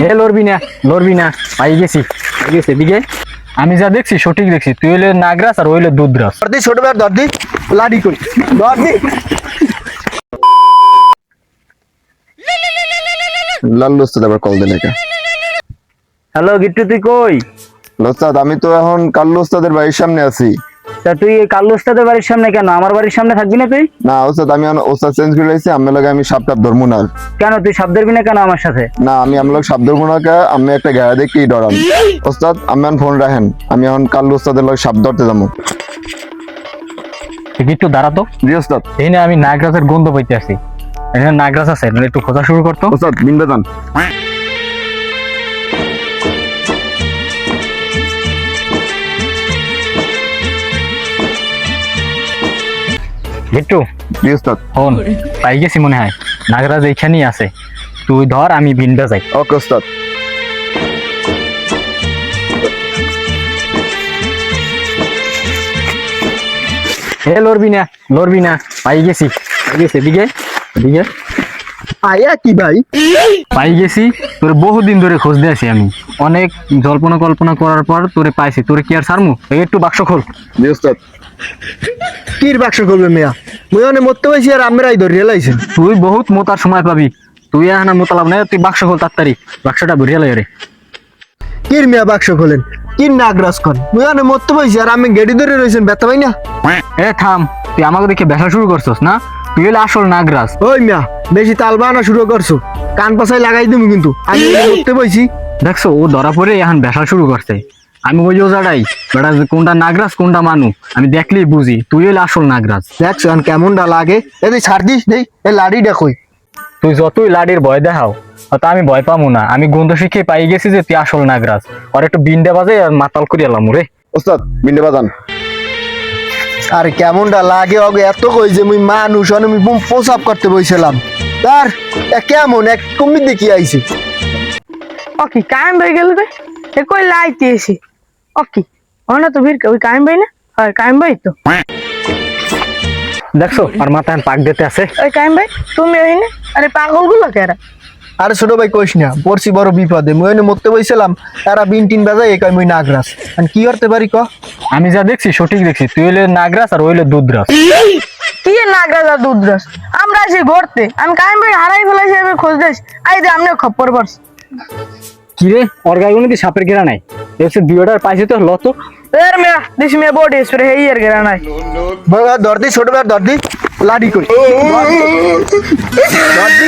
হে লড়বি না পাই গেছি এদিকে আমি যা দেখছি সঠিক দেখছি তুই হইলে নাগরাস আর হইলে দুধরাস। দর্দি ছোট ভাই দর্দি লাডি কই দর্দি লাল্লু ওস্তাদ আবার কল দিলে কে? হ্যালো গিট্টু, তুই কই? ওস্তাদ আমি তো এখন কাল্লু ওস্তাদের বাড়ির সামনে আছি। তা তুই কাল্লু ওস্তাদের বাড়ির সামনে কেন? আমার বাড়ির সামনে থাকবি না তুই? না ওস্তাদ আমি এখন ওস্তাদ চেঞ্জ করে লাইছি, আমি লগে আমি সাপটাপ ধরবো না। কেন তুই সাপ ধরবি না কেন আমার সাথে? না আমি লগে সাপ ধরবো না কে, আমি একটা গায়ে দেখি ডরান। ওস্তাদ আমি এখন ফোন রাখেন, আমি এখন কাল্লু ওস্তাদের লগে সাপ ধরতে যাবো। গিট্টু দাঁড়া তো। জি ওস্তাদ। এই না আমি নাগরাজের গন্ধ পাইতে আসি। এখানে নাগরাজ আছে, একটু খোঁজা শুরু করতো। ওস্তাদ বিন বেদান। গিট্টু জি ওস্তাদ। ফোন পাই গেছি মনে হয়, নাগরাজ এইখানেই আছে। তুই ধর, আমি বিনটা যাই। ওকে ওস্তাদ। হে লড়বি না পাই গেছি এদিকে আয়া কি ভাই পাই গেছি। তোর বহুদিন ধরে খোঁজ দিয়ে আছি আমি, অনেক জল্পনা কল্পনা করার পর তোরে পাইছি। তোরে কি আর ছাড়মু? এই একটু বাক্স খোল। জি ওস্তাদ। কির বাক্স করবে মিয়া মুই অনে মরতে পাইছি আর আমরাই ধরে লাইছেন। তুই বহুত মোতার সময় পাবি, তুই এখন মোতালাব না। তুই বাক্স খোল তাড়াতাড়ি, বাক্সটা ভরিয়া লাই রে। কির মিয়া বাক্স খোলেন, কির নাগরাজ কন মুই অনে মরতে পাইছি আর আমি গেড়ি ধরে রইছেন ব্যথা পাই না। এ থাম, তুই আমাকে দেখে বেসা শুরু করছস না? তুই হলে আসল নাগরাজ। ওই মিয়া বেশি তাল বানা শুরু করছো, কান পাশায় লাগাই দিমু কিন্তু আমি মরতে পাইছি। দেখছো ও ধরা পড়ে এখন বেসা শুরু করছে। আমি ওই ওজাটাই বেটা, কোনটা নাগরাজ কোনটা মানু আমি দেখলেই বুঝি। তুই হলে আসল নাগরাজ। দেখছো এখন কেমনটা লাগে। এই ছাড় দিস দেই এই লাড়িটা কই। তুই যতই লাডির ভয় দেখাও, তা আমি ভয় পাবো না। আমি গন্ধ শিখে পাই গেছি যে তুই আসল নাগরাজ। আর একটু বিনডে বাজে আর মাতাল করে এলাম রে। ওস্তাদ বিন বেদান। আর কেমনটা লাগে অগে এত কই যে মুই মানুষ অনে মুই প্রসাব করতে বইছিলাম তার কেমন এক কমি দেখি আইছে। ওকে কায়েম ভাই গেল রে, এ কই লাইতে এসে ওকে ওনা তো ভিড় ওই কায়েম ভাই না? হয় কায়েম ভাই তো। দেখছো আর মাথায় পাক দিতে আছে। ওই কায়েম ভাই তুমি ওই না? আরে পাগল গুলো কেরা? আরে ছোট ভাই কইস না, পড়ছি বড় বিপদে মুই অনে মরতে বইছিলাম তারা বিন টিন বাজাই একাই মুই নাগরাজ। আর কি করতে পারি ক? আমি যা দেখছি সঠিক দেখছি, তুই হলে নাগরাজ আর হইলে দুধরাজ। কি নাগরাজ আর দুধরাজ? আমরা এসে ঘুরতে, আমি কায়েম ভাই হারাই ফেলাইছি, আমি খোঁজ দিস আই দে আমনে খপ্পর পড়ছ। কিরে ওর গায়ে কোনো সাপের ঘেরা নাই? দেখছি দুইটার পাইছে তো লত। এর মিয়া দিস মিয়া বডি স্প্রে হেই এর গেরা নাই। দর্দি ছোট ভাই দর্দি লাডি কই দর্দি